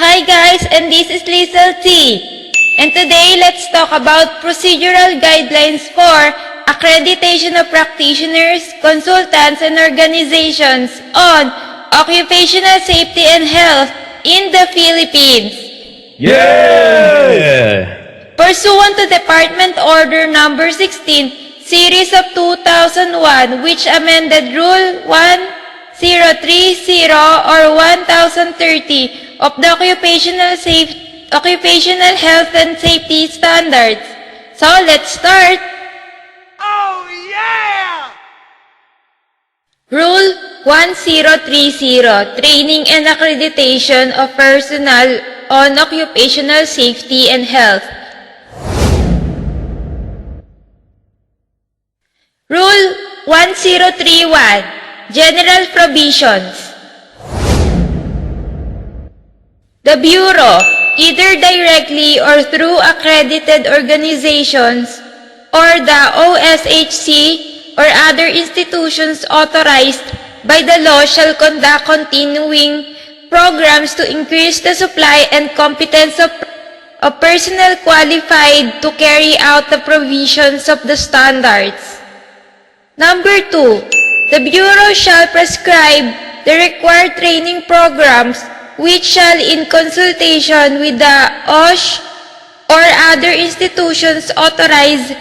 Hi guys, and this is Lizelle T. And today, let's talk about procedural guidelines for accreditation of practitioners, consultants, and organizations on occupational safety and health in the Philippines. Yeah! Pursuant to Department Order Number 16, Series of 2001, which amended Rule 1030 or 1030 of the Occupational Health and Safety Standards. So, let's start. Oh, yeah! Rule 1030, Training and Accreditation of Personnel on Occupational Safety and Health. Rule 1031, General Provisions. The Bureau, either directly or through accredited organizations or the OSHC or other institutions authorized by the law, shall conduct continuing programs to increase the supply and competence of personnel qualified to carry out the provisions of the standards. Number 2, the Bureau shall prescribe the required training programs which shall, in consultation with the OSH or other institutions authorized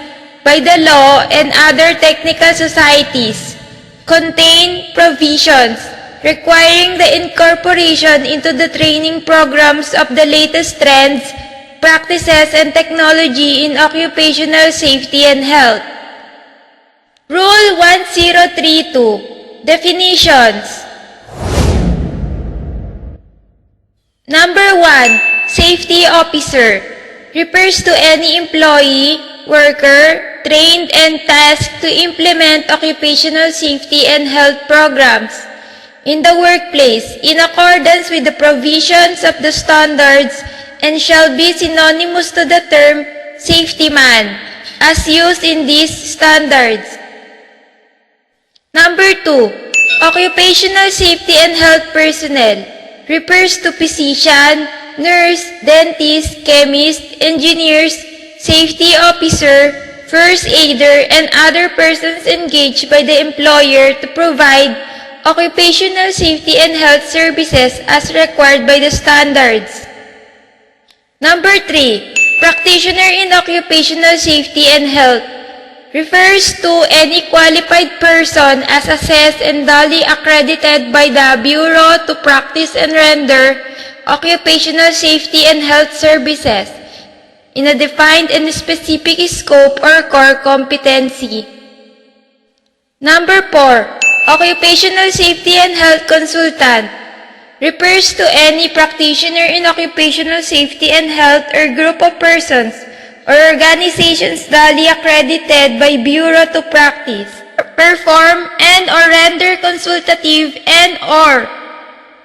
by the law and other technical societies, contain provisions requiring the incorporation into the training programs of the latest trends, practices, and technology in occupational safety and health. Rule 1032, Definitions. Number 1, Safety Officer, refers to any employee, worker, trained and tasked to implement occupational safety and health programs in the workplace in accordance with the provisions of the standards and shall be synonymous to the term safety man as used in these standards. Number 2, Occupational Safety and Health Personnel, refers to physician, nurse, dentist, chemist, engineers, safety officer, first aider, and other persons engaged by the employer to provide occupational safety and health services as required by the standards. Number 3, Practitioner in Occupational Safety and Health, refers to any qualified person as assessed and duly accredited by the Bureau to practice and render occupational safety and health services in a defined and specific scope or core competency. Number 4, Occupational Safety and Health Consultant, refers to any practitioner in occupational safety and health or group of persons or organizations duly accredited by Bureau to practice, perform, and or render consultative and or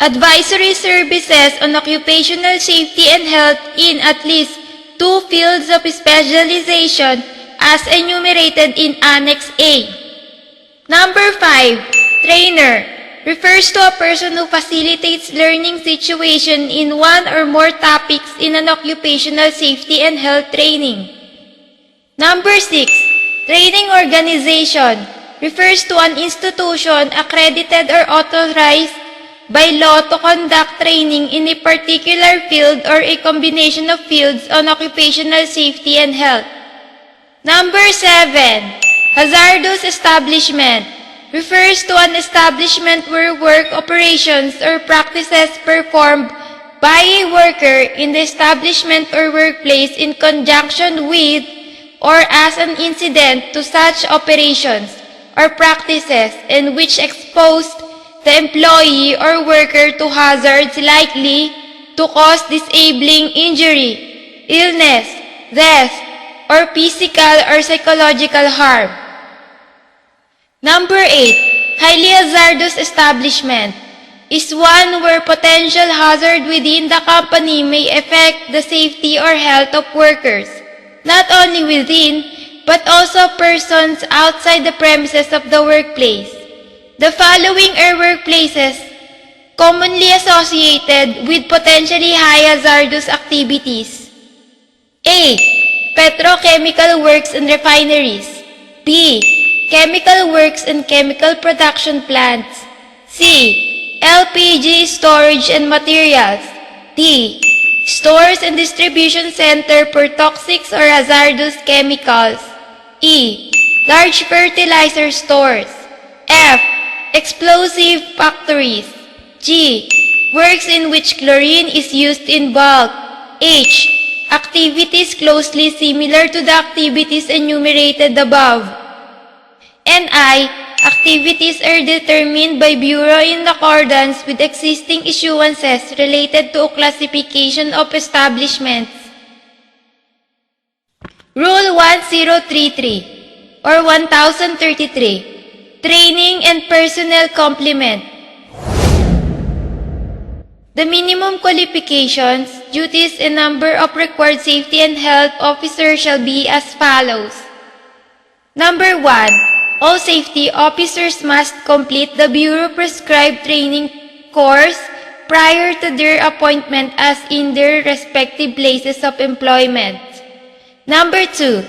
advisory services on occupational safety and health in at least 2 fields of specialization as enumerated in Annex A. Number 5, Trainer, refers to a person who facilitates learning situation in one or more topics in an occupational safety and health training. Number 6, Training Organization, refers to an institution accredited or authorized by law to conduct training in a particular field or a combination of fields on occupational safety and health. Number 7, Hazardous Establishment, refers to an establishment where work operations or practices performed by a worker in the establishment or workplace in conjunction with or as an incident to such operations or practices in which exposed the employee or worker to hazards likely to cause disabling injury, illness, death, or physical or psychological harm. Number 8, Highly Hazardous Establishment, is one where potential hazard within the company may affect the safety or health of workers, not only within, but also persons outside the premises of the workplace. The following are workplaces commonly associated with potentially high hazardous activities? A. Petrochemical works and refineries. B. Chemical works and chemical production plants. C. LPG storage and materials. D. Stores and distribution center for toxics or hazardous chemicals. E. Large fertilizer stores. F. Explosive factories. G. Works in which chlorine is used in bulk. H. Activities closely similar to the activities enumerated above. And I. Activities are determined by Bureau in accordance with existing issuances related to classification of establishments. Rule 1033 or 1033. Training and personnel complement. The minimum qualifications, duties, and number of required safety and health officers shall be as follows. Number 1. All safety officers must complete the Bureau-prescribed training course prior to their appointment as in their respective places of employment. Number 2.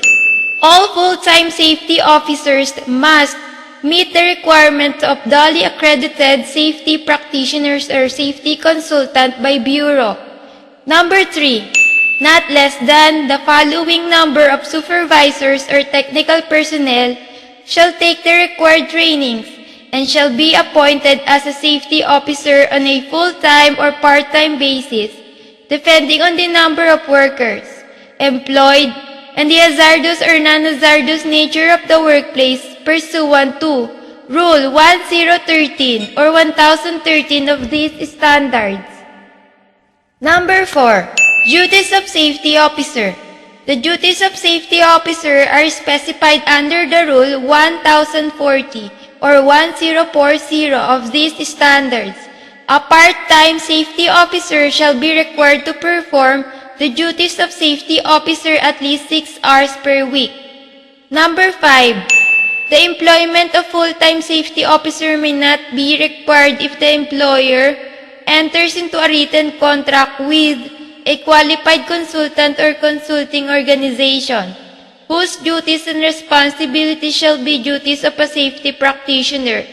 All full-time safety officers must meet the requirement of DOLE accredited safety practitioners or safety consultant by Bureau. Number 3. Not less than the following number of supervisors or technical personnel shall take the required trainings and shall be appointed as a safety officer on a full-time or part-time basis, depending on the number of workers employed and the hazardous or non-hazardous nature of the workplace pursuant to Rule 1013 or 1013 of these standards. Number 4. Duties of Safety Officer. The duties of safety officer are specified under the Rule 1040 or 1040 of these standards. A part-time safety officer shall be required to perform the duties of safety officer at least 6 hours per week. Number 5. The employment of full-time safety officer may not be required if the employer enters into a written contract with a qualified consultant or consulting organization, whose duties and responsibilities shall be duties of a safety practitioner.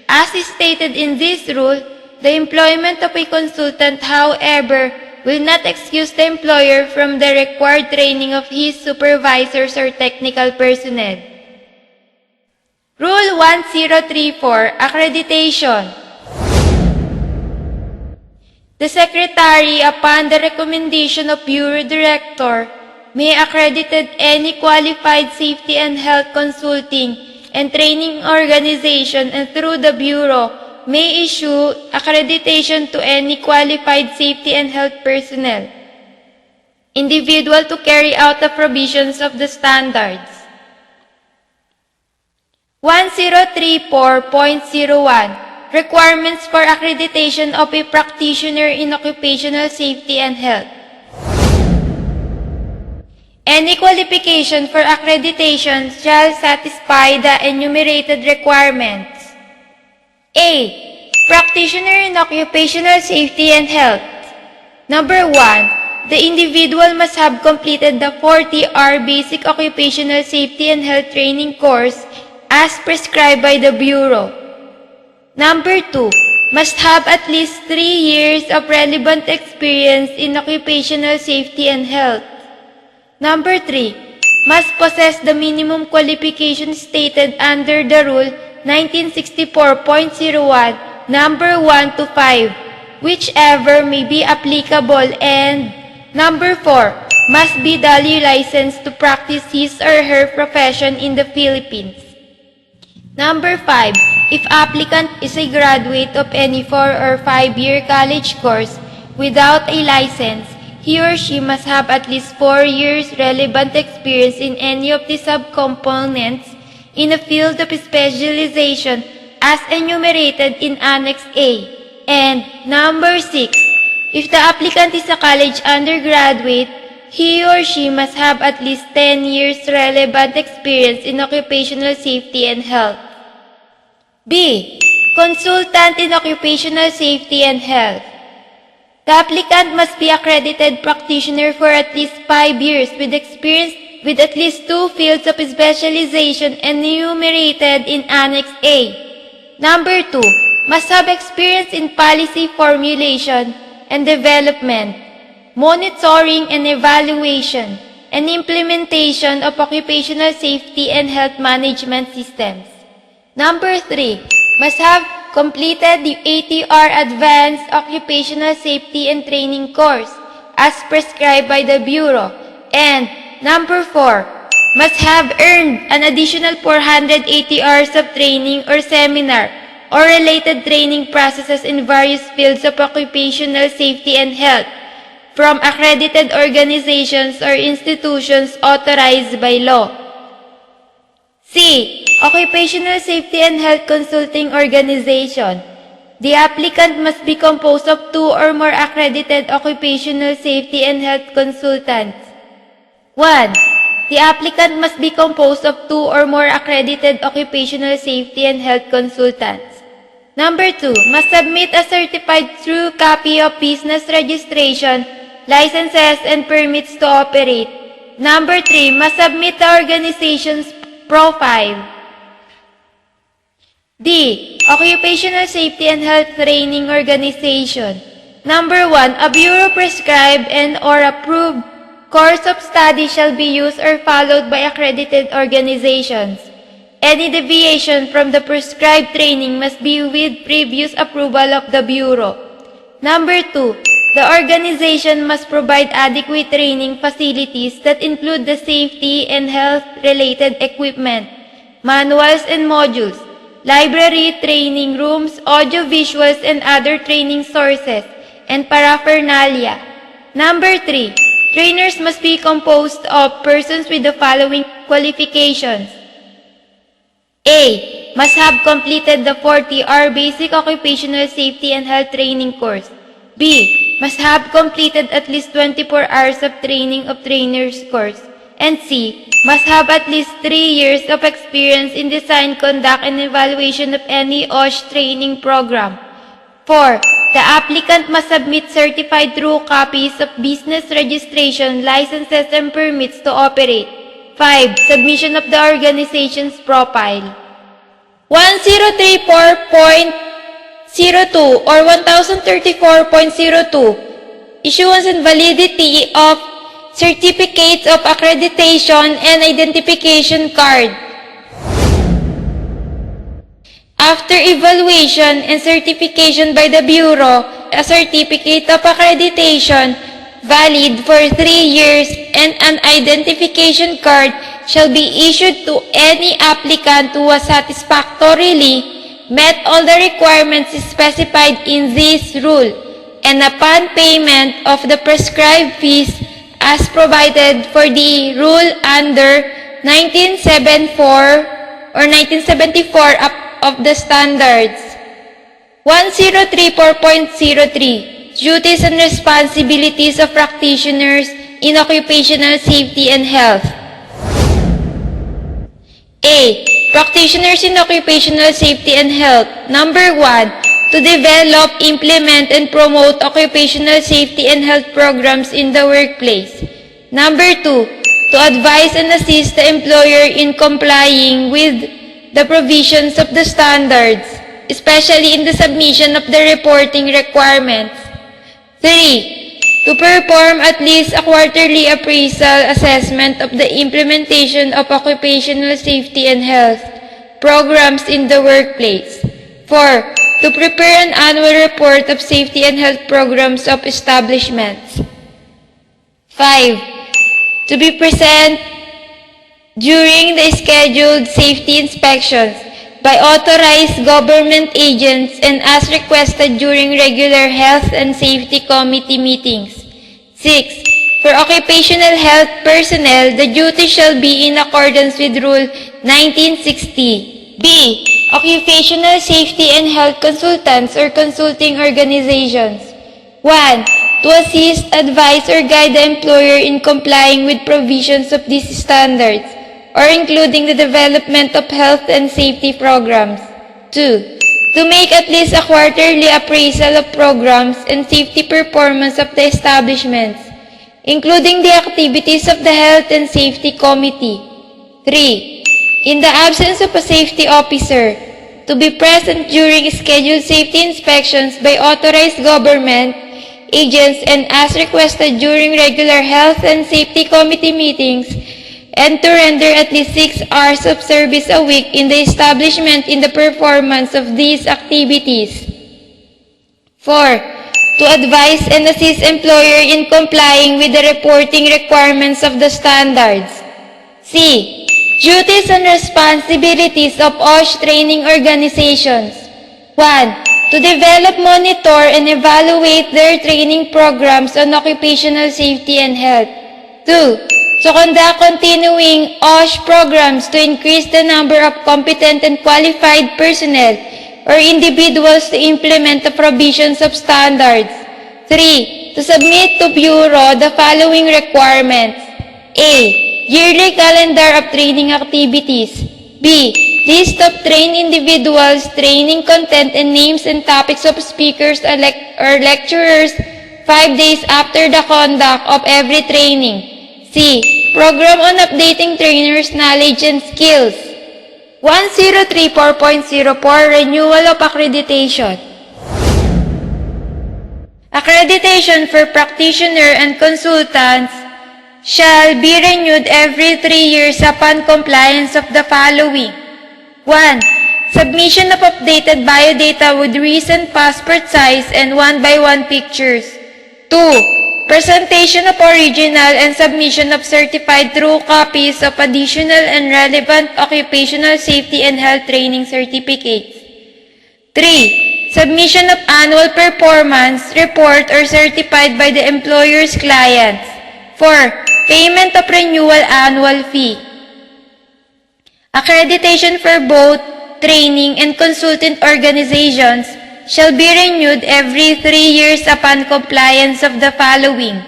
As is stated in this rule, the employment of a consultant, however, will not excuse the employer from the required training of his supervisors or technical personnel. Rule 1034, Accreditation. The Secretary, upon the recommendation of Bureau Director, may accredit any qualified safety and health consulting and training organization, and through the Bureau may issue accreditation to any qualified safety and health personnel, individual to carry out the provisions of the standards. 1034.01 Requirements for accreditation of a practitioner in occupational safety and health. Any qualification for accreditation shall satisfy the enumerated requirements. A. Practitioner in occupational safety and health. Number 1. The individual must have completed the 40-hour basic occupational safety and health training course as prescribed by the Bureau. Number 2, must have at least 3 years of relevant experience in occupational safety and health. Number 3, must possess the minimum qualifications stated under the Rule 1964.01, number 1 to 5, whichever may be applicable, and number 4, must be duly licensed to practice his or her profession in the Philippines. Number 5, if applicant is a graduate of any 4 or 5-year college course without a license, he or she must have at least 4 years relevant experience in any of the subcomponents in a field of specialization as enumerated in Annex A. And number 6, if the applicant is a college undergraduate, he or she must have at least 10 years relevant experience in occupational safety and health. B. Consultant in Occupational Safety and Health. The applicant must be accredited practitioner for at least 5 years with experience with at least 2 fields of specialization enumerated in Annex A. Number 2, must have experience in policy formulation and development, monitoring and evaluation, and implementation of occupational safety and health management systems. Number 3, must have completed the ATR Advanced Occupational Safety and Training course as prescribed by the Bureau. And number 4, must have earned an additional 480 hours of training or seminar or related training processes in various fields of occupational safety and health from accredited organizations or institutions authorized by law. C. Occupational Safety and Health Consulting Organization. The applicant must be composed of 2 or more accredited occupational safety and health consultants. 1. The applicant must be composed of 2 or more accredited occupational safety and health consultants. Number 2, must submit a certified true copy of business registration, licenses, and permits to operate. Number 3, must submit the organization's profile. D. Occupational Safety and Health Training Organization. Number 1, a Bureau-prescribed and or approved course of study shall be used or followed by accredited organizations. Any deviation from the prescribed training must be with previous approval of the Bureau. Number 2, the organization must provide adequate training facilities that include the safety and health-related equipment, manuals and modules, library, training rooms, audiovisuals, and other training sources, and paraphernalia. Number 3, trainers must be composed of persons with the following qualifications. A. Must have completed the 40-hour Basic Occupational Safety and Health Training course. B. Must have completed at least 24 hours of training of trainer's course. And C. Must have at least 3 years of experience in design, conduct, and evaluation of any OSH training program. 4. The applicant must submit certified true copies of business registration, licenses, and permits to operate. 5. Submission of the organization's profile. 1034.02 or 1034.02 Issuance and validity of certificates of accreditation and identification card. After evaluation and certification by the Bureau, a certificate of accreditation valid for 3 years and an identification card shall be issued to any applicant who has satisfactorily met all the requirements specified in this rule, and upon payment of the prescribed fees as provided for the rule under 1974 or 1974 of the standards. 1034.03 Duties and responsibilities of practitioners in occupational safety and health. A. Practitioners in occupational safety and health. Number 1. To develop, implement, and promote occupational safety and health programs in the workplace. Number 2. To advise and assist the employer in complying with the provisions of the standards, especially in the submission of the reporting requirements. 3. To perform at least a quarterly appraisal assessment of the implementation of occupational safety and health programs in the workplace. 4. To prepare an annual report of safety and health programs of establishments. 5. To be present during the scheduled safety inspections by authorized government agents and as requested during regular health and safety committee meetings. 6. For occupational health personnel, the duty shall be in accordance with Rule 1960. B. Occupational safety and health consultants or consulting organizations. 1. To assist, advise, or guide the employer in complying with provisions of these standards, or including the development of health and safety programs. 2. To make at least a quarterly appraisal of programs and safety performance of the establishments, including the activities of the Health and Safety Committee. 3. In the absence of a safety officer, to be present during scheduled safety inspections by authorized government agents and as requested during regular Health and Safety Committee meetings, and to render at least 6 hours of service a week in the establishment in the performance of these activities. 4. To advise and assist employer in complying with the reporting requirements of the standards. C. Duties and responsibilities of OSH training organizations. 1. To develop, monitor, and evaluate their training programs on occupational safety and health. 2. To conduct continuing OSH programs to increase the number of competent and qualified personnel or individuals to implement the provisions of standards. 3. To submit to Bureau the following requirements. A. Yearly calendar of training activities. B. List of trained individuals, training content, and names and topics of speakers or lecturers 5 days after the conduct of every training. C. Program on updating trainers' knowledge and skills. 1034.04 Renewal of Accreditation. Accreditation for practitioner and consultants shall be renewed every 3 years upon compliance of the following. 1. Submission of updated biodata with recent passport size and 1:1 pictures. 2. Presentation of original and submission of certified true copies of additional and relevant occupational safety and health training certificates. 3. Submission of annual performance report or certified by the employer's clients. 4. Payment of renewal annual fee. Accreditation for both training and consultant organizations shall be renewed every 3 years upon compliance of the following.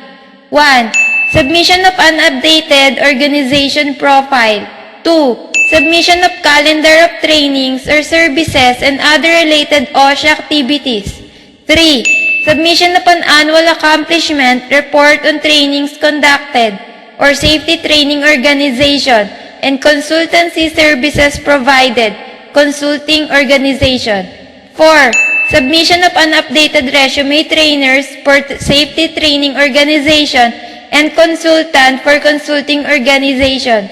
1. Submission of an updated organization profile. 2. Submission of calendar of trainings or services and other related OSH activities. 3. Submission of an annual accomplishment report on trainings conducted or safety training organization and consultancy services provided, consulting organization. 4. Submission of an updated resume trainers for safety training organization and consultant for consulting organization.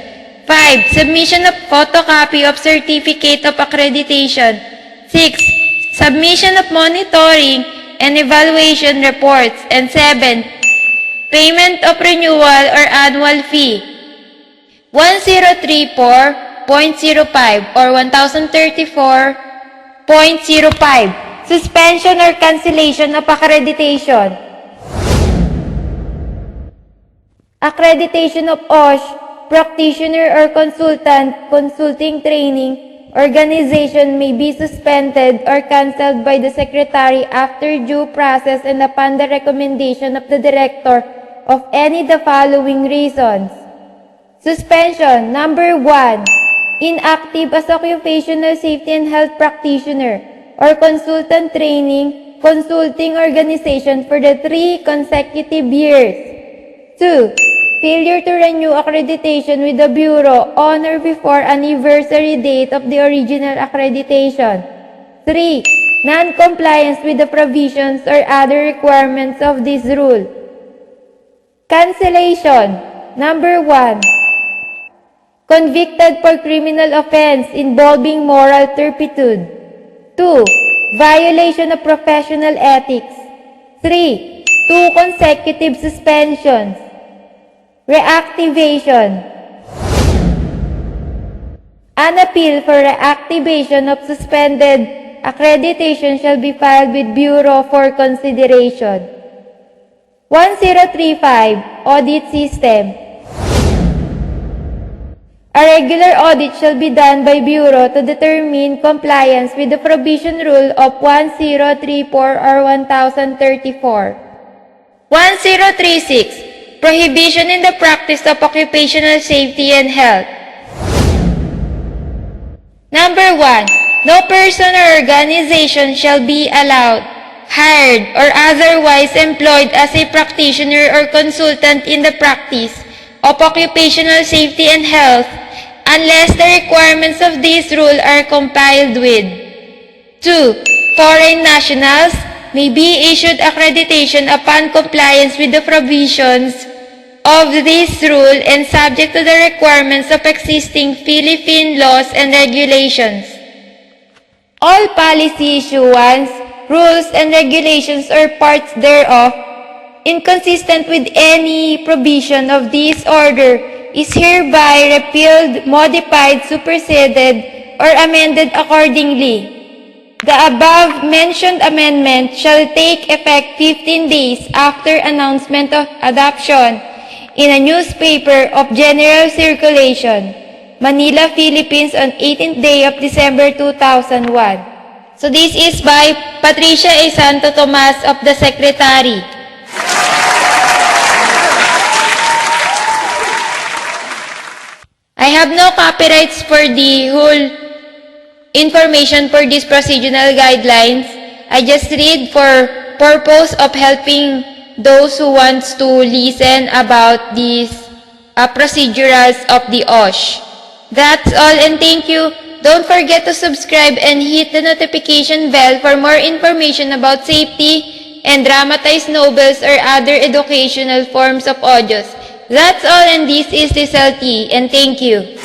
5. Submission of photocopy of certificate of accreditation. 6. Submission of monitoring and evaluation reports. And 7. Payment of renewal or annual fee. 1034.05 or 1034.05 Suspension or cancellation of accreditation. Accreditation of OSH, practitioner or consultant, consulting training, organization may be suspended or cancelled by the Secretary after due process and upon the recommendation of the Director of any of the following reasons. Suspension. Number 1. Inactive as occupational safety and health practitioner or consultant training, consulting organization for the 3 consecutive years. 2. Failure to renew accreditation with the Bureau on or before anniversary date of the original accreditation. 3. Non-compliance with the provisions or other requirements of this rule. Cancellation. Number 1. Convicted for criminal offense involving moral turpitude. 2. Violation of professional ethics. 3. 2 consecutive suspensions. Reactivation. An appeal for reactivation of suspended accreditation shall be filed with Bureau for consideration. 1035. Audit System. A regular audit shall be done by Bureau to determine compliance with the provision rule of 1034 or 1034. 1036. Prohibition in the practice of occupational safety and health. Number 1. No person or organization shall be allowed, hired, or otherwise employed as a practitioner or consultant in the practice of occupational safety and health unless the requirements of this rule are complied with. 2. Foreign nationals may be issued accreditation upon compliance with the provisions of this rule and subject to the requirements of existing Philippine laws and regulations. All policy issuance, rules, and regulations or parts thereof, inconsistent with any provision of this order, is hereby repealed, modified, superseded, or amended accordingly. The above-mentioned amendment shall take effect 15 days after announcement of adoption in a newspaper of general circulation, Manila, Philippines, on 18th day of December 2001. So this is by Patricia A. Santo Tomas of the Secretary. I have no copyrights for the whole information for these procedural guidelines. I just read for purpose of helping those who wants to listen about these procedurals of the OSH. That's all, and thank you. Don't forget to subscribe and hit the notification bell for more information about safety and dramatized novels or other educational forms of audios. That's all, and this is Lizelle T, and thank you.